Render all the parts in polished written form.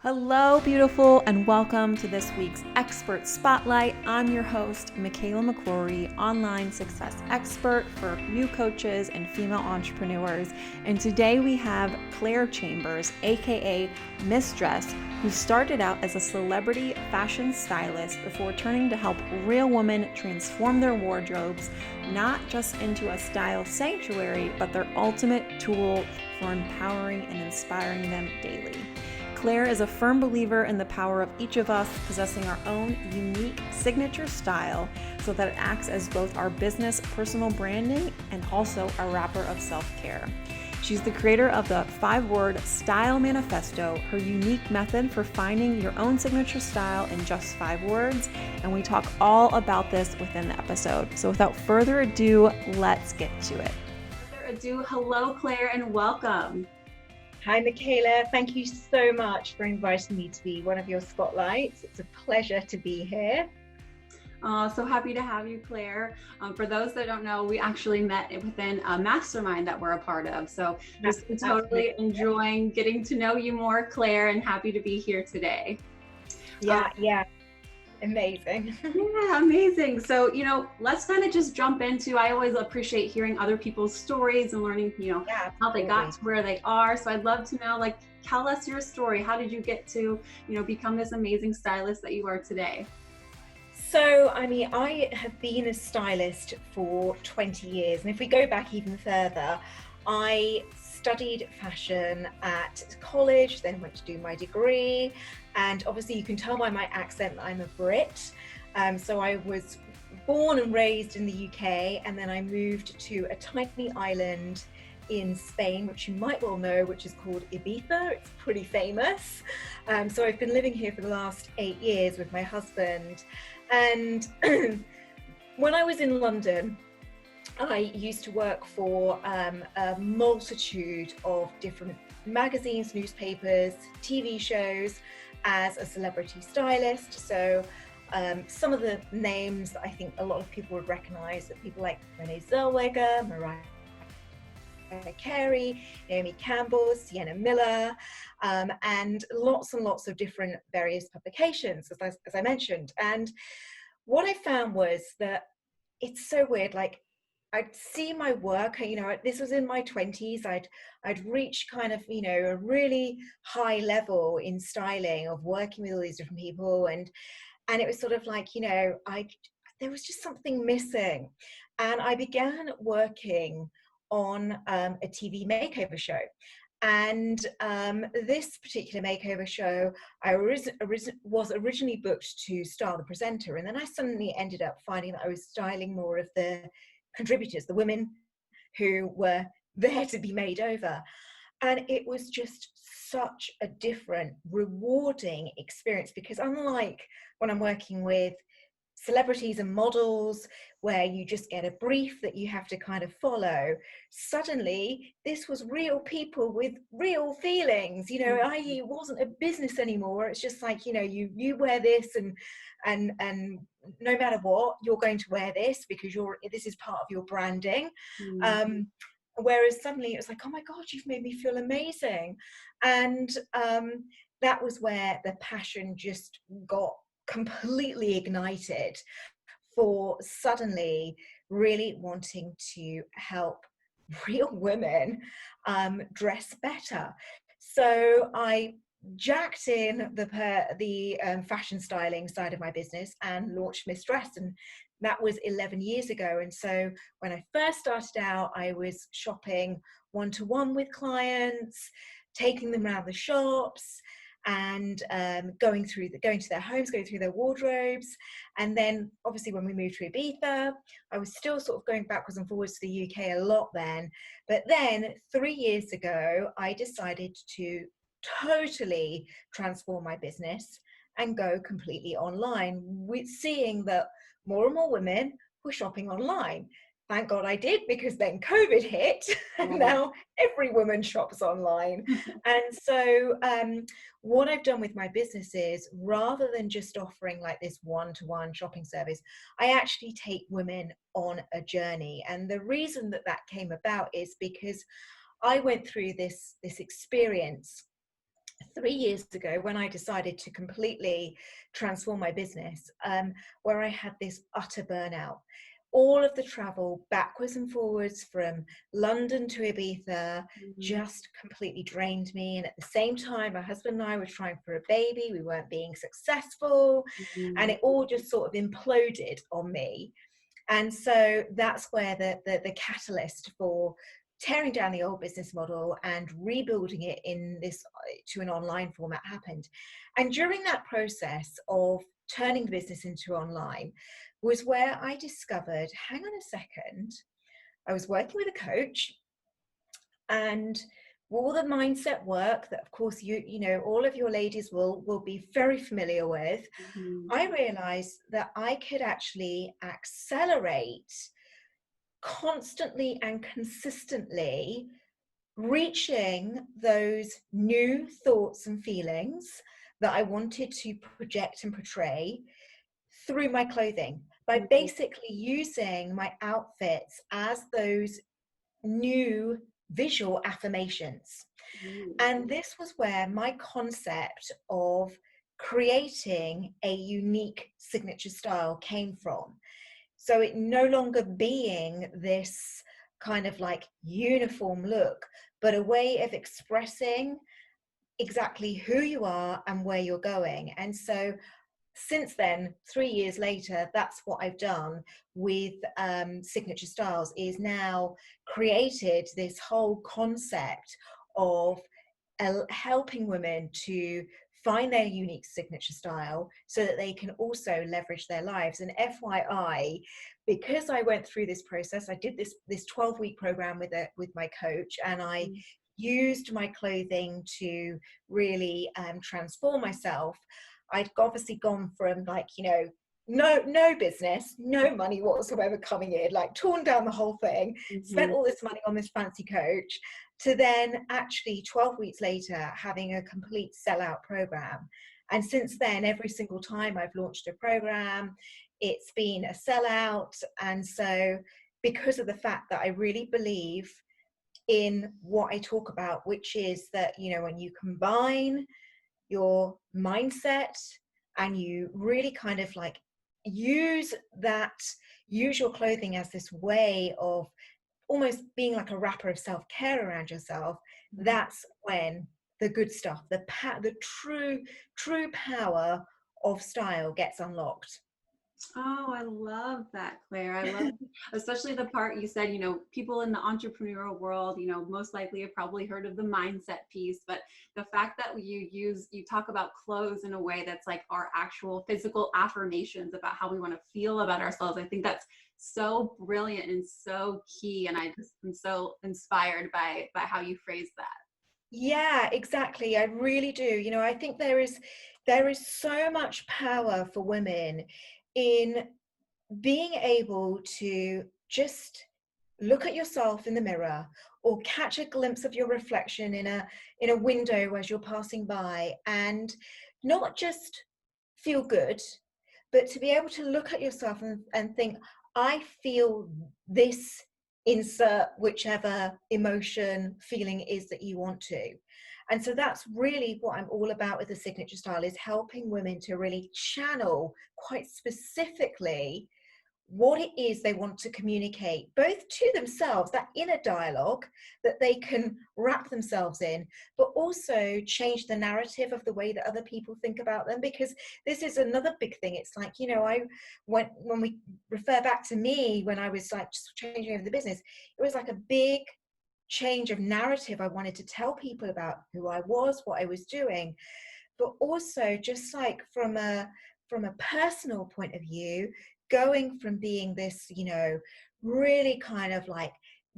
Hello, beautiful, and welcome to this week's Expert Spotlight. I'm your host, Michaela McCrory, online success expert for new coaches and female entrepreneurs. And today we have Clare Chambers, aka Miss Dress, who started out as a celebrity fashion stylist before turning to help real women transform their wardrobes, not just into a style sanctuary, but their ultimate tool for empowering and inspiring them daily. Clare is a firm believer in the power of each of us possessing our own unique signature style so that it acts as both our business personal branding and also a wrapper of self-care. She's the creator of the 5-word Style Manifesto, her unique method for finding your own signature style in just 5 words, and we talk all about this within the episode. So without further ado, let's get to it. Without further ado, hello Clare and welcome. Hi, Michaela. Thank you so much for inviting me to be one of your spotlights. It's a pleasure to be here. So happy to have you, Clare. For those that don't know, we actually met within a mastermind that we're a part of. So just totally enjoying getting to know you more, Clare, and happy to be here today. Yeah. Amazing. Yeah, amazing. So, let's kind of just jump into, I always appreciate hearing other people's stories and learning, how they got to where they are. So I'd love to know, tell us your story. How did you get to, become this amazing stylist that you are today? So, I have been a stylist for 20 years. And if we go back even further, I studied fashion at college, then went to do my degree. And obviously you can tell by my accent that I'm a Brit. So I was born and raised in the UK, and then I moved to a tiny island in Spain, which you might well know, which is called Ibiza. It's pretty famous. So I've been living here for the last 8 years with my husband. And when I was in London, I used to work for a multitude of different magazines, newspapers, TV shows as a celebrity stylist. So some of the names that I think a lot of people would recognize are people like Renee Zellweger, Mariah Carey, Naomi Campbell, Sienna Miller, and lots of different various publications, as I mentioned. And what I found was that it's so weird, I'd see my work, this was in my 20s, I'd reached kind of, a really high level in styling of working with all these different people. And it was sort of like, there was just something missing. And I began working on a TV makeover show. And this particular makeover show, I was originally booked to star the presenter. And then I suddenly ended up finding that I was styling more of the contributors, the women who were there to be made over. And it was just such a different, rewarding experience, because unlike when I'm working with celebrities and models where you just get a brief that you have to kind of follow, suddenly this was real people with real feelings, i.e. it wasn't a business anymore. It's just like, you wear this and no matter what, you're going to wear this because this is part of your branding. Whereas suddenly it was like, oh my God, you've made me feel amazing. And that was where the passion just got completely ignited for suddenly really wanting to help real women dress better. So I jacked in the fashion styling side of my business and launched Miss Dress, and that was 11 years ago. And so when I first started out, I was shopping one-to-one with clients, taking them around the shops, and going to their homes, going through their wardrobes. And then obviously when we moved to Ibiza, I was still sort of going backwards and forwards to the UK a lot then. But then 3 years ago, I decided to totally transform my business and go completely online, with seeing that more and more women were shopping online. Thank God I did, because then COVID hit and now every woman shops online. And so what I've done with my business is, rather than just offering like this one-to-one shopping service, I actually take women on a journey. And the reason that came about is because I went through this experience 3 years ago, when I decided to completely transform my business, where I had this utter burnout. All of the travel backwards and forwards from London to Ibiza Mhm. just completely drained me. And at the same time, my husband and I were trying for a baby. We weren't being successful. And Mhm. it all just sort of imploded on me. And so that's where the catalyst for tearing down the old business model and rebuilding it in this to an online format happened. And during that process of turning the business into online was where I discovered, hang on a second, I was working with a coach, and all the mindset work that of course all of your ladies will be very familiar with. Mhm. I realized that I could actually accelerate constantly and consistently reaching those new thoughts and feelings that I wanted to project and portray through my clothing by Mhm. basically using my outfits as those new visual affirmations. Mhm. And this was where my concept of creating a unique signature style came from. So it no longer being this kind of like uniform look, but a way of expressing exactly who you are and where you're going. And so since then, 3 years later, that's what I've done with Signature Styles, is now created this whole concept of helping women to find their unique signature style so that they can also leverage their lives. And FYI, because I went through this process, I did this 12-week program with my coach, and I used my clothing to really transform myself. I'd obviously gone from like, no business, no money whatsoever coming in, like torn down the whole thing, spent Mhm. all this money on this fancy coach, to then actually 12 weeks later having a complete sellout program. And since then, every single time I've launched a program, it's been a sellout. And so, because of the fact that I really believe in what I talk about, which is that, when you combine your mindset and you really kind of like use that, use your clothing as this way of almost being like a wrapper of self-care around yourself, Mhm. that's when the good stuff, the true power of style gets unlocked. Oh, I love that, Claire. I love especially the part you said, people in the entrepreneurial world, most likely have probably heard of the mindset piece, but the fact that you talk about clothes in a way that's like our actual physical affirmations about how we want to feel about ourselves. I think that's so brilliant and so key. And I just am so inspired by how you phrase that. Yeah, exactly. I really do. I think there is so much power for women in being able to just look at yourself in the mirror, or catch a glimpse of your reflection in a window as you're passing by, and not just feel good, but to be able to look at yourself and think, I feel this, insert whichever emotion, feeling is that you want to. And so that's really what I'm all about with the signature style, is helping women to really channel quite specifically what it is they want to communicate, both to themselves, that inner dialogue that they can wrap themselves in, but also change the narrative of the way that other people think about them. Because this is another big thing. It's like, when we refer back to me, when I was like just changing over the business, it was like a big change of narrative. I wanted to tell people about who I was, what I was doing, but also just like from a personal point of view, going from being this, really kind of like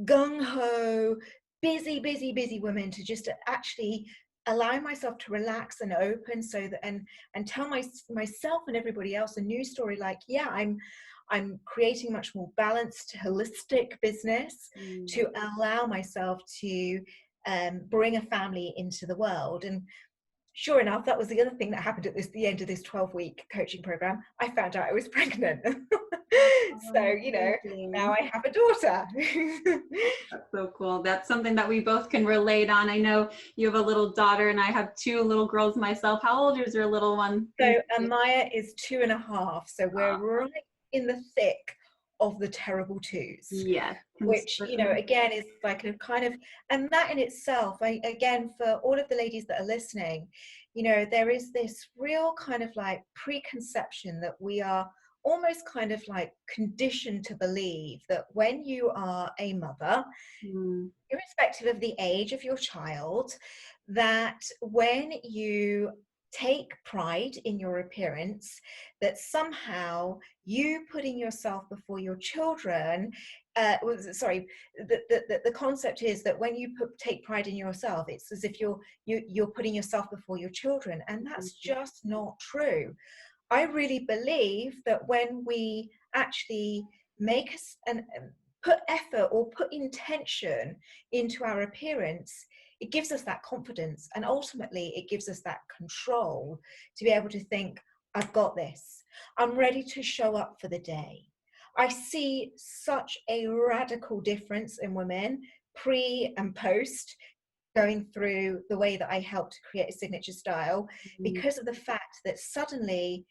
gung-ho, busy woman, to just actually allowing myself to relax and open, so that and tell myself and everybody else a new story, like, yeah, I'm creating a much more balanced, holistic business Mm. to allow myself to bring a family into the world. And sure enough, that was the other thing that happened at the end of this 12-week coaching program. I found out I was pregnant. So, Oh, now amazing. I have a daughter. That's so cool. That's something that we both can relate on. I know you have a little daughter and I have two little girls myself. How old is your little one? So Amaya is 2.5. So we're Uh, right in the thick of the terrible twos, yeah. which, again, is like a kind of, and that in itself, again, for all of the ladies that are listening, there is this real kind of like preconception that we are almost kind of like conditioned to believe that when you are a mother, irrespective of the age of your child, that when you take pride in your appearance, that somehow you putting yourself before your children, the concept is that when you take pride in yourself, it's as if you're putting yourself before your children, and that's just not true. I really believe that when we actually make us and put effort or put intention into our appearance, it gives us that confidence, and ultimately it gives us that control to be able to think, I've got this. I'm ready to show up for the day. I see such a radical difference in women pre and post going through the way that I helped create a signature style, because of the fact that suddenly,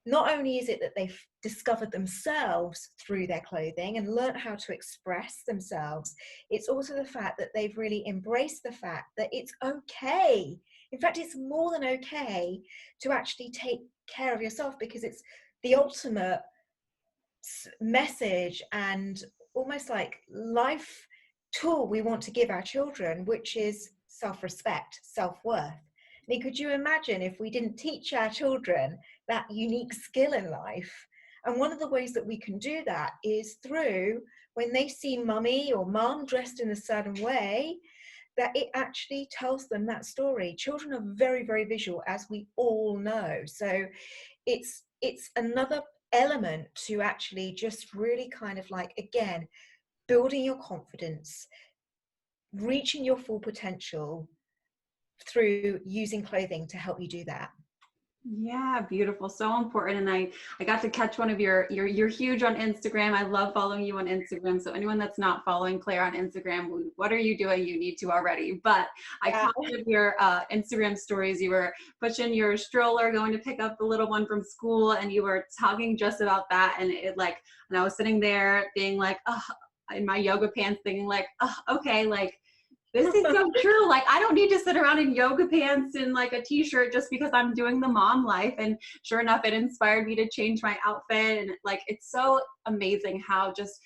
not only is it that they've discovered themselves through their clothing and learned how to express themselves, it's also the fact that they've really embraced the fact that it's okay. In fact, it's more than okay to actually take care of yourself, because it's the ultimate message and almost like life tool we want to give our children, which is self-respect, self-worth. I mean, could you imagine if we didn't teach our children that unique skill in life? And one of the ways that we can do that is through, when they see mummy or mum dressed in a certain way, that it actually tells them that story. Children are very, very visual, as we all know. So it's another element to actually just really kind of like, again, building your confidence, reaching your full potential through using clothing to help you do that. Yeah, beautiful. So important. And I got to catch one of you're huge on Instagram. I love following you on Instagram. So anyone that's not following Claire on Instagram, what are you doing? You need to already. But I caught one of your Instagram stories. You were pushing your stroller, going to pick up the little one from school, and you were talking just about that. And and I was sitting there being like, oh, in my yoga pants, thinking like, oh, okay, like, this is so true. Like, I don't need to sit around in yoga pants and like a t-shirt just because I'm doing the mom life. And sure enough, it inspired me to change my outfit. And like, it's so amazing how just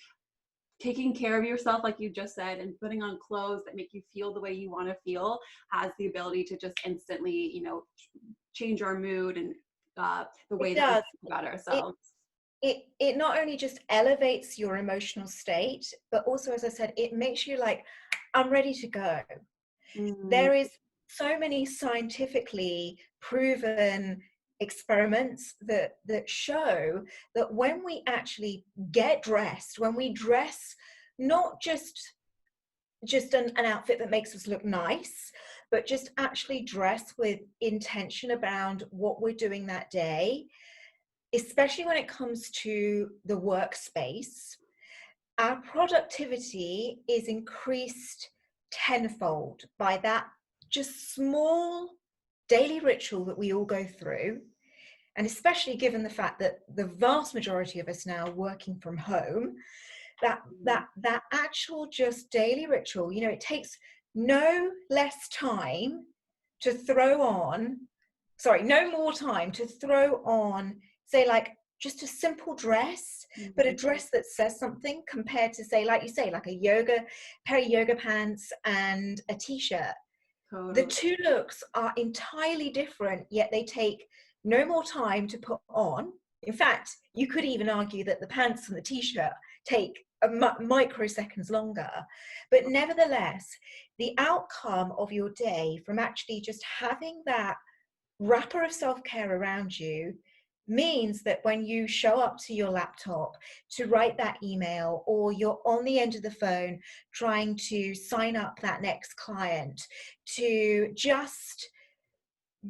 taking care of yourself, like you just said, and putting on clothes that make you feel the way you want to feel has the ability to just instantly, change our mood and the way that we think about ourselves. It not only just elevates your emotional state, but also, as I said, it makes you like, I'm ready to go. There is so many scientifically proven experiments that show that when we actually get dressed, when we dress not just an outfit that makes us look nice, but just actually dress with intention around what we're doing that day, especially when it comes to the workspace, our productivity is increased tenfold by that just small daily ritual that we all go through. And especially given the fact that the vast majority of us now working from home, that actual just daily ritual, it takes no less time to throw on, no more time to throw on, say, like just a simple dress, but a dress that says something, compared to, say, like you say, like a pair of yoga pants and a t-shirt. Totally. The two looks are entirely different, yet they take no more time to put on. In fact, you could even argue that the pants and the t-shirt take microseconds longer. But nevertheless, the outcome of your day from actually just having that wrapper of self-care around you means that when you show up to your laptop to write that email, or you're on the end of the phone trying to sign up that next client, to just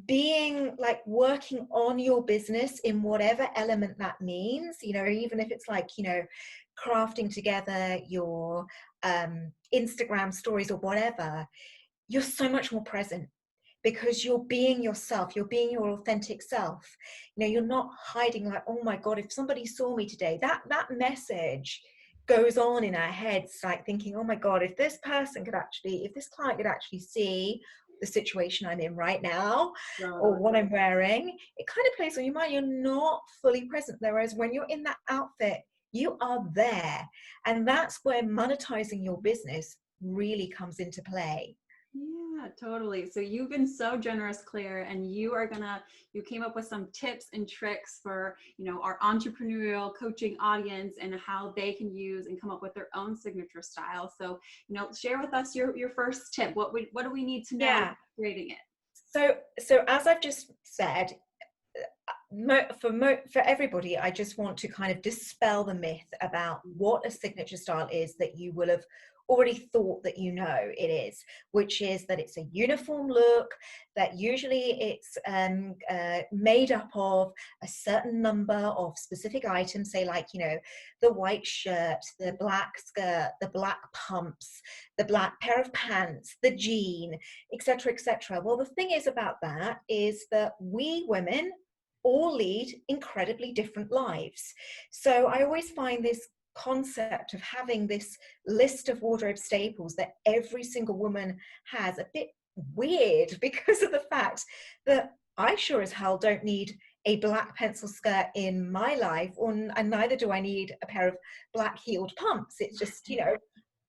being like working on your business in whatever element that means, you know, even if it's like, you know, crafting together your Instagram stories or whatever, you're so much more present because you're being yourself, you're being your authentic self. You know, you're not hiding like, oh my God, if somebody saw me today, that message goes on in our heads, like thinking, oh my God, if this person could actually, if this client could actually see the situation I'm in right now or what I'm wearing, it kind of plays on your mind. You're not fully present. Whereas when you're in that outfit, you are there. And that's where monetizing your business really comes into play. Yeah, totally. So you've been so generous, Claire, and you came up with some tips and tricks for, you know, our entrepreneurial coaching audience and how they can use and come up with their own signature style. So, you know, share with us your first tip. What do we need to know Yeah. creating it? So as I've just said, for everybody, I just want to kind of dispel the myth about what a signature style is that you will have already thought that you know it is, which is that it's a uniform look, that usually it's made up of a certain number of specific items, say like, you know, the white shirt, the black skirt, the black pumps, the black pair of pants, the jean, etc., etc. Well, the thing is about that is that we women all lead incredibly different lives. So I always find this concept of having this list of wardrobe staples that every single woman has a bit weird because of the fact that I sure as hell don't need a black pencil skirt in my life, and neither do I need a pair of black heeled pumps. It's just, you know,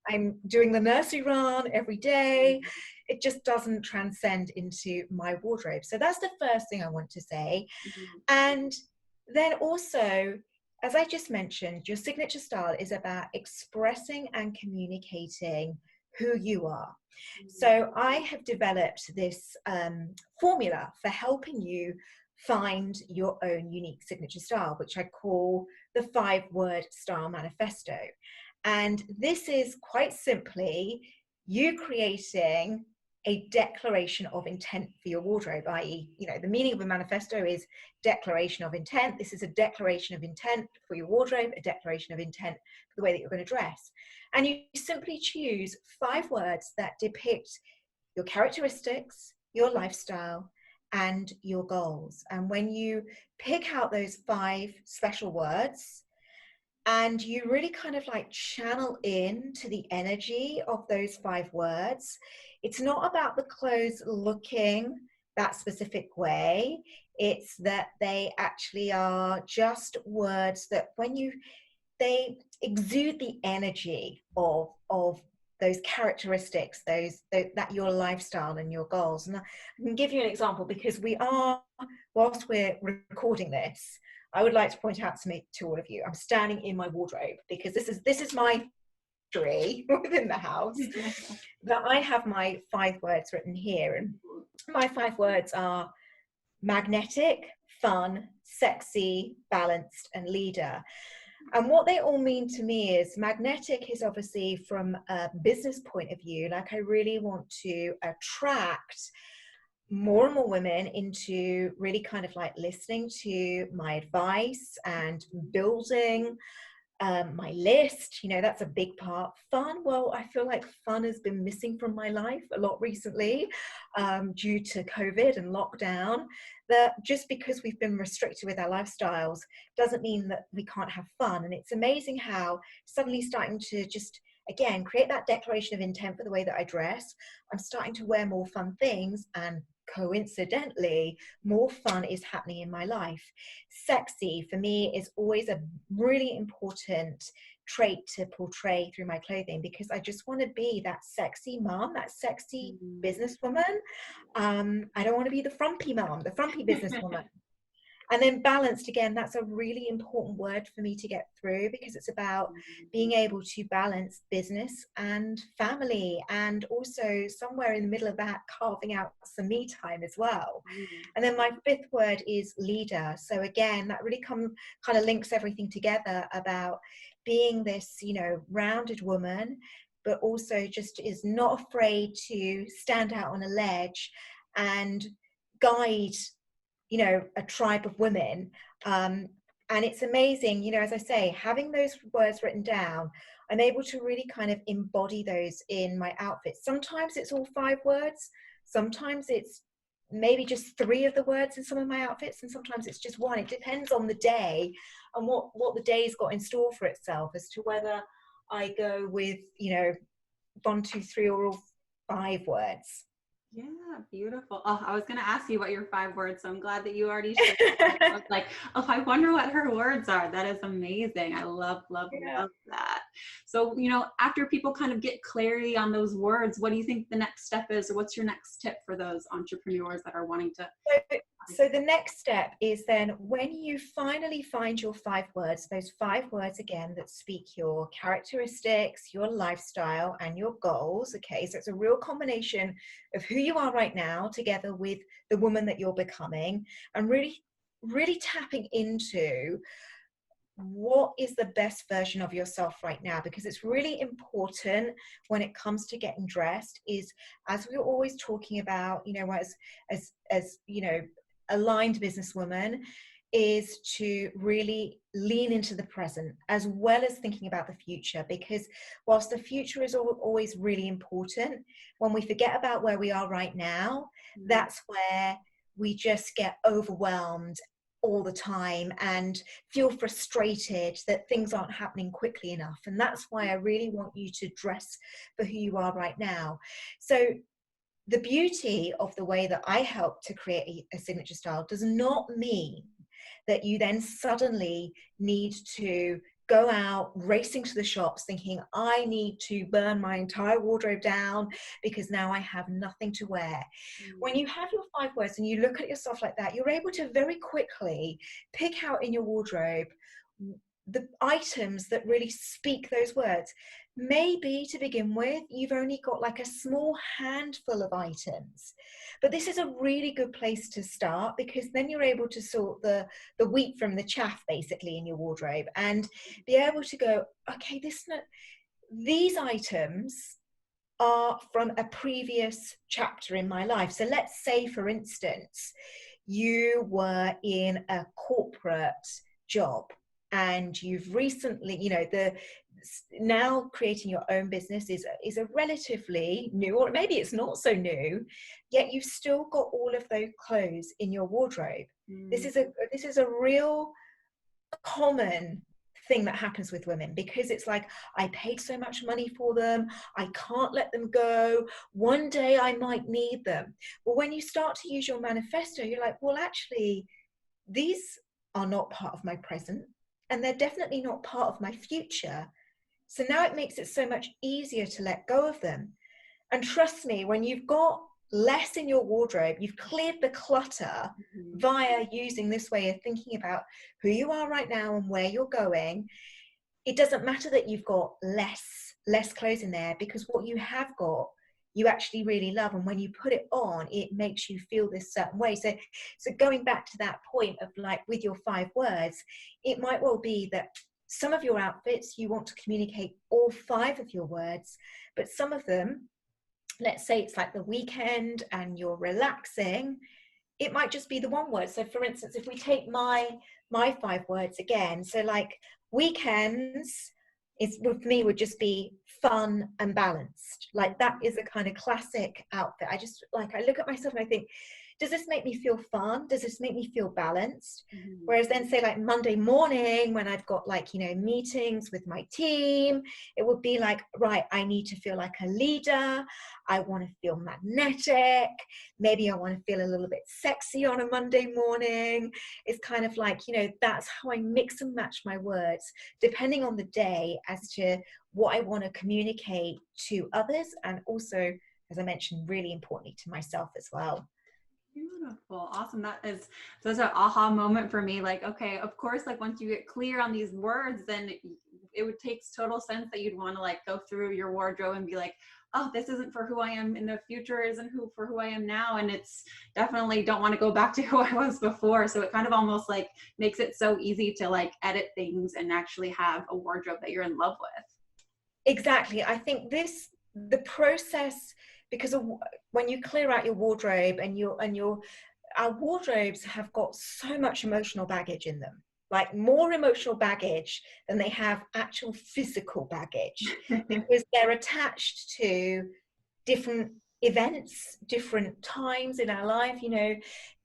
I'm doing the nursery run every day. It just doesn't transcend into my wardrobe. So that's the first thing I want to say. And then also, as I just mentioned, your signature style is about expressing and communicating who you are. So I have developed this formula for helping you find your own unique signature style, which I call the 5-word style manifesto. And this is quite simply you creating a declaration of intent for your wardrobe, i.e., you know, the meaning of a manifesto is declaration of intent. This is a declaration of intent for your wardrobe, a declaration of intent for the way that you're going to dress. And you simply choose 5 words that depict your characteristics, your lifestyle, and your goals. And when you pick out those 5 special words, and you really kind of like channel in to the energy of those 5 words. It's not about the clothes looking that specific way. It's that they actually are just words that they exude the energy of those characteristics, that your lifestyle and your goals. And I can give you an example because whilst we're recording this, I would like to point out to all of you, I'm standing in my wardrobe because this is my history within the house. That I have my 5 words written here, and my 5 words are magnetic, fun, sexy, balanced, and leader. And what they all mean to me is magnetic is obviously from a business point of view, like I really want to attract more and more women into really kind of like listening to my advice and building my list. You know, that's a big part. Fun, well, I feel like fun has been missing from my life a lot recently due to COVID and lockdown. That just because we've been restricted with our lifestyles doesn't mean that we can't have fun. And it's amazing how suddenly starting to just, again, create that declaration of intent for the way that I dress. I'm starting to wear more fun things, and coincidentally, more fun is happening in my life. Sexy for me is always a really important trait to portray through my clothing because I just want to be that sexy mom, that sexy businesswoman. I don't want to be the frumpy mom, the frumpy businesswoman. And then balanced, again, that's a really important word for me to get through because it's about being able to balance business and family, and also somewhere in the middle of that, carving out some me time as well. And then my 5th word is leader. So again, that really kind of links everything together about being this, you know, rounded woman, but also just is not afraid to stand out on a ledge and guide, you know, a tribe of women. And it's amazing, you know, as I say, having those words written down, I'm able to really kind of embody those in my outfits. Sometimes it's all 5 words, sometimes it's maybe just 3 of the words in some of my outfits, and sometimes it's just 1. It depends on the day and what the day's got in store for itself as to whether I go with, you know, 1, 2, 3, or all 5 words. Yeah, beautiful. Oh, I was going to ask you what your 5 words, so I'm glad that you already shared. I was like, oh, I wonder what her words are. That is amazing. I love, love, Yeah. love that. So, you know, after people kind of get clarity on those words, what do you think the next step is, or what's your next tip for those entrepreneurs that are wanting to? So the next step is then, when you finally find your 5 words, those 5 words again that speak your characteristics, your lifestyle, and your goals. Okay, so it's a real combination of who you are right now together with the woman that you're becoming, and really, really tapping into what is the best version of yourself right now. Because it's really important when it comes to getting dressed, is, as we're always talking about, you know, as you know, aligned businesswoman, is to really lean into the present as well as thinking about the future. Because whilst the future is always really important, when we forget about where we are right now, that's where we just get overwhelmed all the time and feel frustrated that things aren't happening quickly enough. And that's why I really want you to dress for who you are right now. So the beauty of the way that I help to create a signature style does not mean that you then suddenly need to go out racing to the shops thinking, I need to burn my entire wardrobe down because now I have nothing to wear. When you have your 5 words and you look at yourself like that, you're able to very quickly pick out in your wardrobe the items that really speak those words. Maybe to begin with, you've only got like a small handful of items, but this is a really good place to start, because then you're able to sort the wheat from the chaff basically in your wardrobe and be able to go, okay, these items are from a previous chapter in my life. So let's say, for instance, you were in a corporate job and you've recently, you know, now creating your own business is a relatively new, or maybe it's not so new, yet you've still got all of those clothes in your wardrobe. This is a real common thing that happens with women, because it's like, I paid so much money for them, I can't let them go, one day I might need them. Well, when you start to use your manifesto, you're like, well, actually, these are not part of my present, and they're definitely not part of my future. So now it makes it so much easier to let go of them. And trust me, when you've got less in your wardrobe, you've cleared the clutter via using this way of thinking about who you are right now and where you're going. It doesn't matter that you've got less clothes in there, because what you have got, you actually really love. And when you put it on, it makes you feel this certain way. So going back to that point of, like, with your 5 words, it might well be that some of your outfits, you want to communicate all 5 of your words, but some of them, let's say it's like the weekend and you're relaxing, it might just be the 1 word. So for instance, if we take my 5 words again, so like weekends is, with me, would just be fun and balanced. Like, that is a kind of classic outfit. I just, like, I look at myself and I think, does this make me feel fun? Does this make me feel balanced? Whereas then, say, like Monday morning, when I've got, like, you know, meetings with my team, it would be like, right, I need to feel like a leader. I want to feel magnetic. Maybe I want to feel a little bit sexy on a Monday morning. It's kind of like, you know, that's how I mix and match my words, depending on the day, as to what I want to communicate to others. And also, as I mentioned, really importantly, to myself as well. Beautiful. Awesome. That's an aha moment for me. Like, okay, of course, like once you get clear on these words, then it would take total sense that you'd want to, like, go through your wardrobe and be like, oh, this isn't for who I am in the future, isn't for who I am now. And it's definitely don't want to go back to who I was before. So it kind of almost like makes it so easy to, like, edit things and actually have a wardrobe that you're in love with. Exactly. I think the process, because when you clear out your wardrobe and you're our wardrobes have got so much emotional baggage in them, like more emotional baggage than they have actual physical baggage, because they're attached to different events, different times in our life, you know,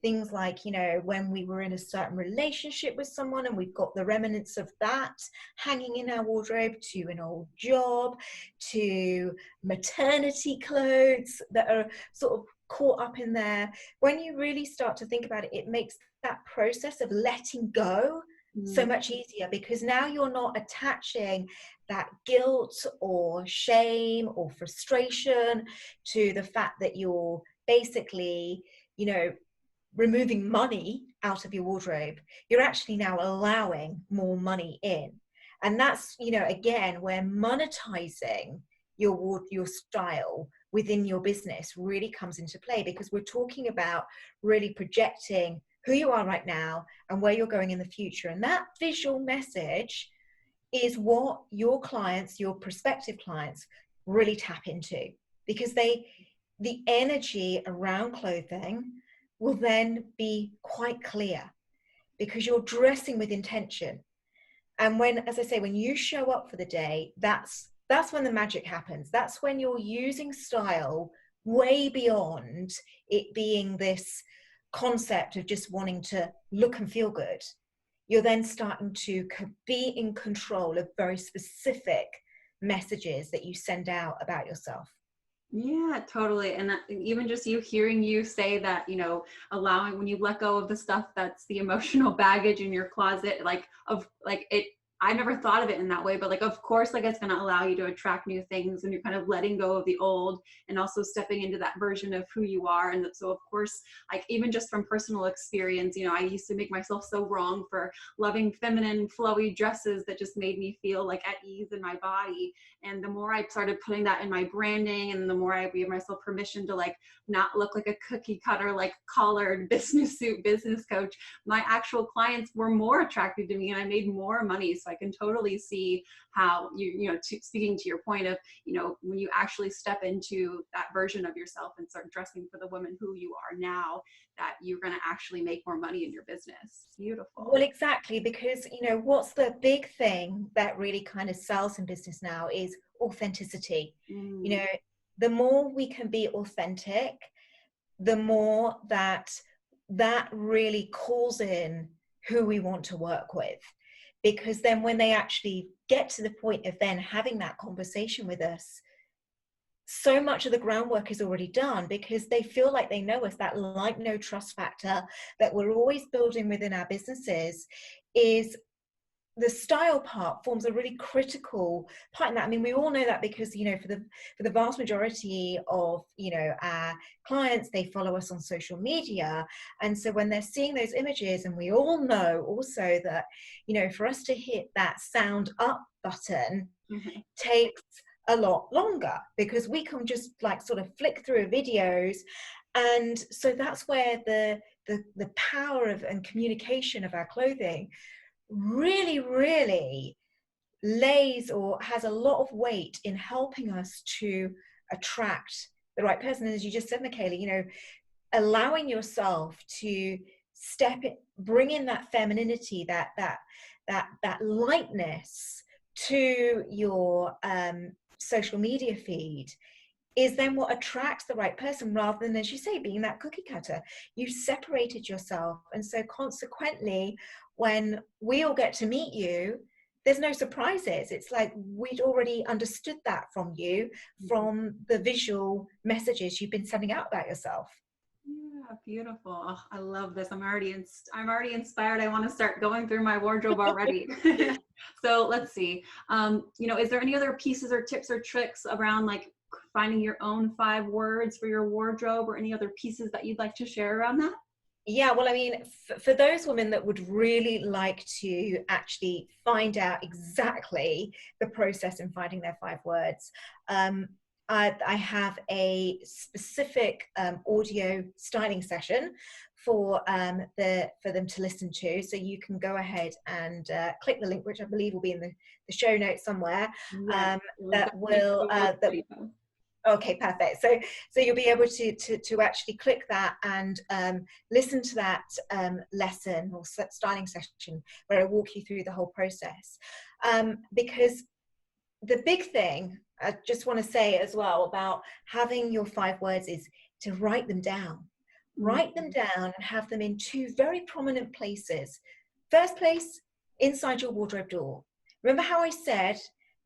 things like, you know, when we were in a certain relationship with someone and we've got the remnants of that hanging in our wardrobe, to an old job, to maternity clothes that are sort of caught up in there. When you really start to think about it, it makes that process of letting go so much easier, because now you're not attaching that guilt or shame or frustration to the fact that you're basically, you know, removing money out of your wardrobe. You're actually now allowing more money in. And that's, you know, again, where monetizing your style within your business really comes into play, because we're talking about really projecting who you are right now and where you're going in the future. And that visual message is what your clients, your prospective clients, really tap into, because the energy around clothing will then be quite clear, because you're dressing with intention. And when, as I say, when you show up for the day, that's when the magic happens. That's when you're using style way beyond it being this concept of just wanting to look and feel good. You're then starting to be in control of very specific messages that you send out about yourself. Yeah, totally. And even just you hearing you say that, you know, allowing, when you let go of the stuff that's the emotional baggage in your closet, I never thought of it in that way, but like, of course, like it's going to allow you to attract new things, and you're kind of letting go of the old and also stepping into that version of who you are. And so of course, like even just from personal experience, you know, I used to make myself so wrong for loving feminine flowy dresses that just made me feel like at ease in my body. And the more I started putting that in my branding, and the more I gave myself permission to like not look like a cookie cutter, like collared business suit business coach, my actual clients were more attracted to me and I made more money. So I can totally see how speaking to your point of, you know, when you actually step into that version of yourself and start dressing for the woman who you are now, that you're going to actually make more money in your business. Beautiful. Well, exactly, because, you know, what's the big thing that really kind of sells in business now is authenticity. You know, the more we can be authentic, the more that really calls in who we want to work with. Because then when they actually get to the point of then having that conversation with us, so much of the groundwork is already done, because they feel like they know us. That like, no trust factor that we're always building within our businesses, is the style part forms a really critical part in that. I mean, we all know that, because, you know, for the vast majority of, you know, our clients, they follow us on social media. And so when they're seeing those images, and we all know also that, you know, for us to hit that sound up button takes a lot longer, because we can just like sort of flick through videos. And so that's where the power of and communication of our clothing really lays or has a lot of weight in helping us to attract the right person. And as you just said, Michaela, you know, allowing yourself to bring in that femininity, that lightness to your social media feed, is then what attracts the right person, rather than, as you say, being that cookie cutter. You separated yourself. And so consequently, when we all get to meet you, there's no surprises. It's like we'd already understood that from you, from the visual messages you've been sending out about yourself. Yeah, beautiful. Oh, I love this. I'm already inspired. I want to start going through my wardrobe already. So let's see. You know, is there any other pieces or tips or tricks around like finding your own 5 words for your wardrobe, or any other pieces that you'd like to share around that? Yeah, well, I mean, for those women that would really like to actually find out exactly the process in finding their 5 words, I have a specific audio styling session for them to listen to. So you can go ahead and click the link, which I believe will be in the show notes somewhere. Yes, That will Okay, perfect. So you'll be able to actually click that and listen to that lesson or styling session where I walk you through the whole process. Because the big thing I just want to say as well about having your 5 words is to write them down. Write them down and have them in 2 very prominent places. First place, inside your wardrobe door. Remember how I said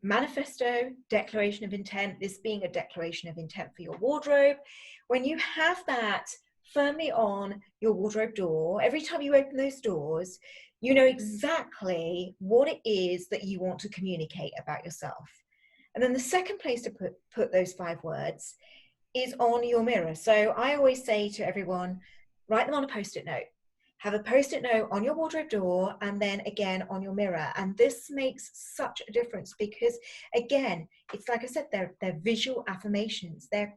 manifesto, declaration of intent, this being a declaration of intent for your wardrobe. When you have that firmly on your wardrobe door, every time you open those doors, you know exactly what it is that you want to communicate about yourself. And then the second place to put those 5 words is on your mirror. So I always say to everyone, write them on a Post-it note. Have a Post-it note on your wardrobe door and then again on your mirror. And this makes such a difference because, again, it's like I said, they're visual affirmations. They're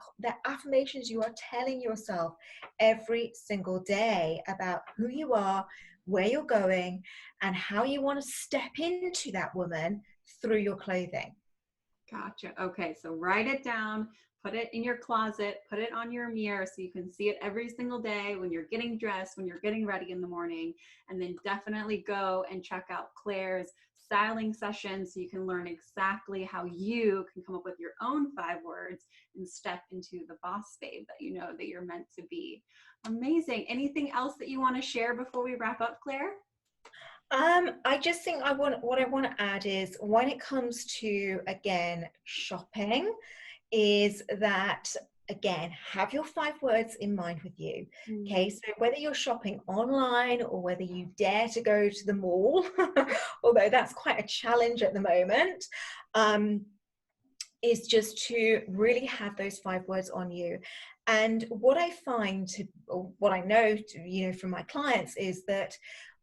affirmations you are telling yourself every single day about who you are, where you're going, and how you want to step into that woman through your clothing. Gotcha. Okay, so write it down, put it in your closet, put it on your mirror so you can see it every single day when you're getting dressed, when you're getting ready in the morning, and then definitely go and check out Claire's styling session so you can learn exactly how you can come up with your own 5 words and step into the boss babe that you know that you're meant to be. Amazing. Anything else that you want to share before we wrap up, Claire? I just think what I want to add is when it comes to, again, shopping, is that, again, have your 5 words in mind with you. Okay, so whether you're shopping online or whether you dare to go to the mall, although that's quite a challenge at the moment, is just to really have those 5 words on you. And what I find, or what I know, from my clients, is that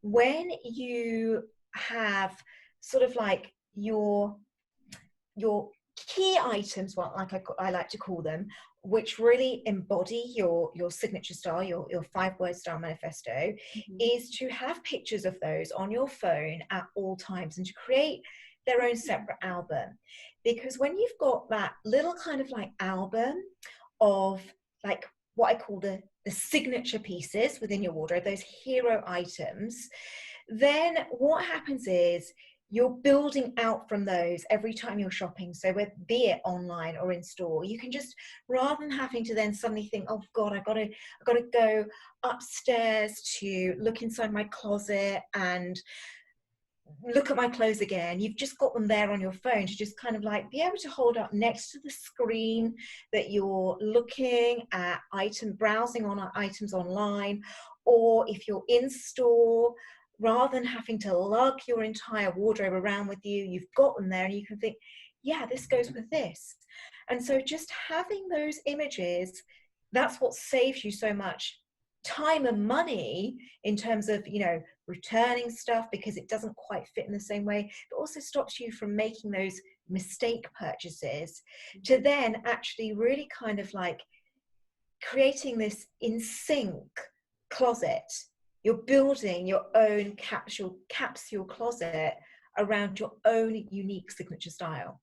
when you have sort of like your key items, well, like I like to call them, which really embody your signature style, your 5 word style manifesto, is to have pictures of those on your phone at all times and to create their own separate album. Because when you've got that little kind of like album of like what I call the signature pieces within your wardrobe, those hero items, then what happens is you're building out from those every time you're shopping. So be it online or in store, you can just, rather than having to then suddenly think, oh God, I've got to go upstairs to look inside my closet and look at my clothes again, you've just got them there on your phone to just kind of like be able to hold up next to the screen that you're looking at browsing on items online, or if you're in store, rather than having to lug your entire wardrobe around with you, you've got them there and you can think, yeah, this goes with this. And so just having those images, that's what saves you so much time and money in terms of, returning stuff because it doesn't quite fit in the same way, but also stops you from making those mistake purchases, to then actually really kind of like creating this in sync closet. You're building your own capsule closet around your own unique signature style.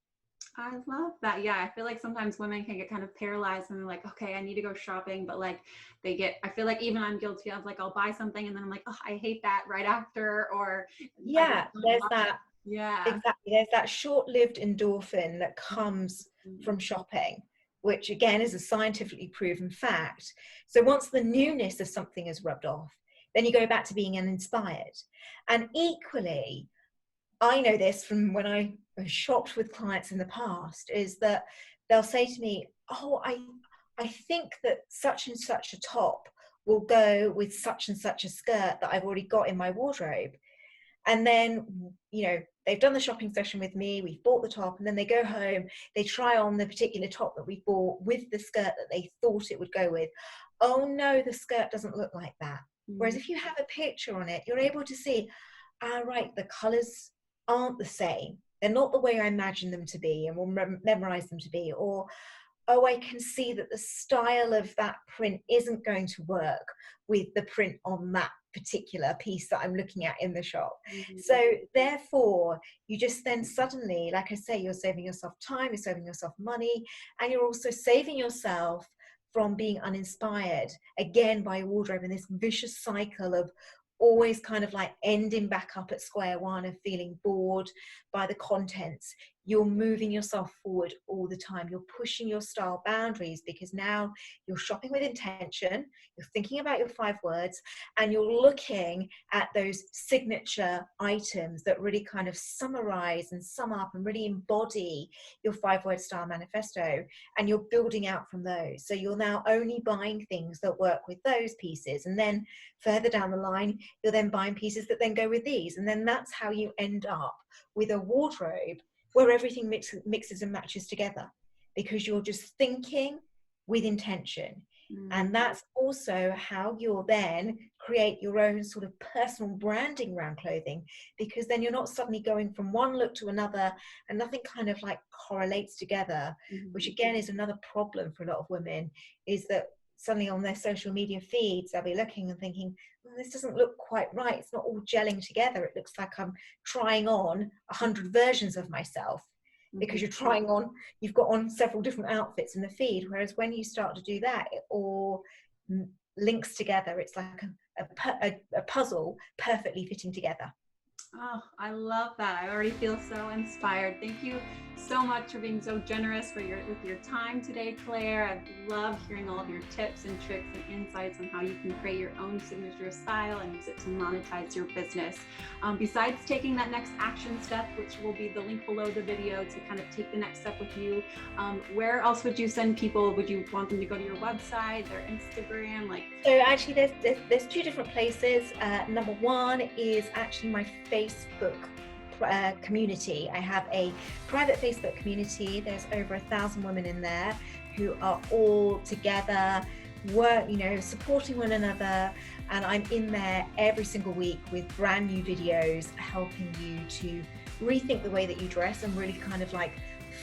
I love that. Yeah, I feel like sometimes women can get kind of paralyzed and they're like, okay, I need to go shopping, but like I feel like even I'm guilty of like, I'll buy something and then I'm like, oh, I hate that right after, or yeah, there's that. Yeah, exactly. There's that short-lived endorphin that comes from shopping, which again is a scientifically proven fact. So once the newness of something is rubbed off, then you go back to being uninspired. And equally, I know this from when I shopped with clients in the past, is that they'll say to me, oh, I think that such and such a top will go with such and such a skirt that I've already got in my wardrobe. And then, they've done the shopping session with me, we've bought the top, and then they go home, they try on the particular top that we bought with the skirt that they thought it would go with. Oh no, the skirt doesn't look like that. Whereas if you have a picture on it, you're able to see, right, the colors aren't the same. They're not the way I imagine them to be and will memorize them to be. Or, oh, I can see that the style of that print isn't going to work with the print on that particular piece that I'm looking at in the shop. Mm-hmm. So therefore, you just then suddenly, like I say, you're saving yourself time, you're saving yourself money, and you're also saving yourself from being uninspired again by wardrobe, and this vicious cycle of always kind of like ending back up at square one and feeling bored by the contents. You're moving yourself forward all the time. You're pushing your style boundaries because now you're shopping with intention. You're thinking about your 5 words, and you're looking at those signature items that really kind of summarize and sum up and really embody your 5-word style manifesto. And you're building out from those. So you're now only buying things that work with those pieces. And then further down the line, you're then buying pieces that then go with these. And then that's how you end up with a wardrobe where everything mixes and matches together, because you're just thinking with intention. And that's also how you'll then create your own sort of personal branding around clothing, because then you're not suddenly going from one look to another and nothing kind of like correlates together, which again is another problem for a lot of women, is that suddenly on their social media feeds, they'll be looking and thinking, well, this doesn't look quite right. It's not all gelling together. It looks like I'm trying on 100 versions of myself, because you've got on several different outfits in the feed. Whereas when you start to do that, it all links together. It's like a puzzle perfectly fitting together. Oh, I love that. I already feel so inspired. Thank you so much for being so generous with your time today, Claire. I've loved hearing all of your tips and tricks and insights on how you can create your own signature style and use it to monetize your business. Besides taking that next action step, which will be the link below the video to kind of take the next step with you, where else would you send people? Would you want them to go to your website, their Instagram? So actually there's 2 different places. Number 1 is actually my Facebook community. I have a private Facebook community. There's over 1,000 women in there who are all together, supporting one another, and I'm in there every single week with brand new videos helping you to rethink the way that you dress and really kind of like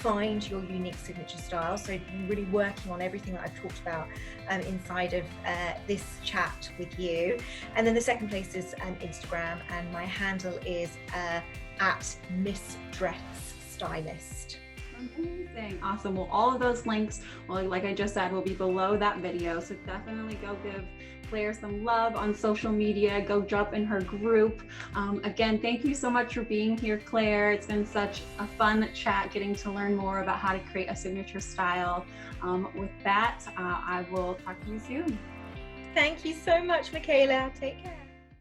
find your unique signature style. So really working on everything that I've talked about inside of this chat with you. And then the second place is Instagram, and my handle is at Miss Dress Stylist. Amazing. Awesome. Well, all of those links, like I just said, will be below that video. So definitely go give Claire some love on social media. Go jump in her group. Again, thank you so much for being here, Claire. It's been such a fun chat, getting to learn more about how to create a signature style. With that, I will talk to you soon. Thank you so much, Michaela. Take care.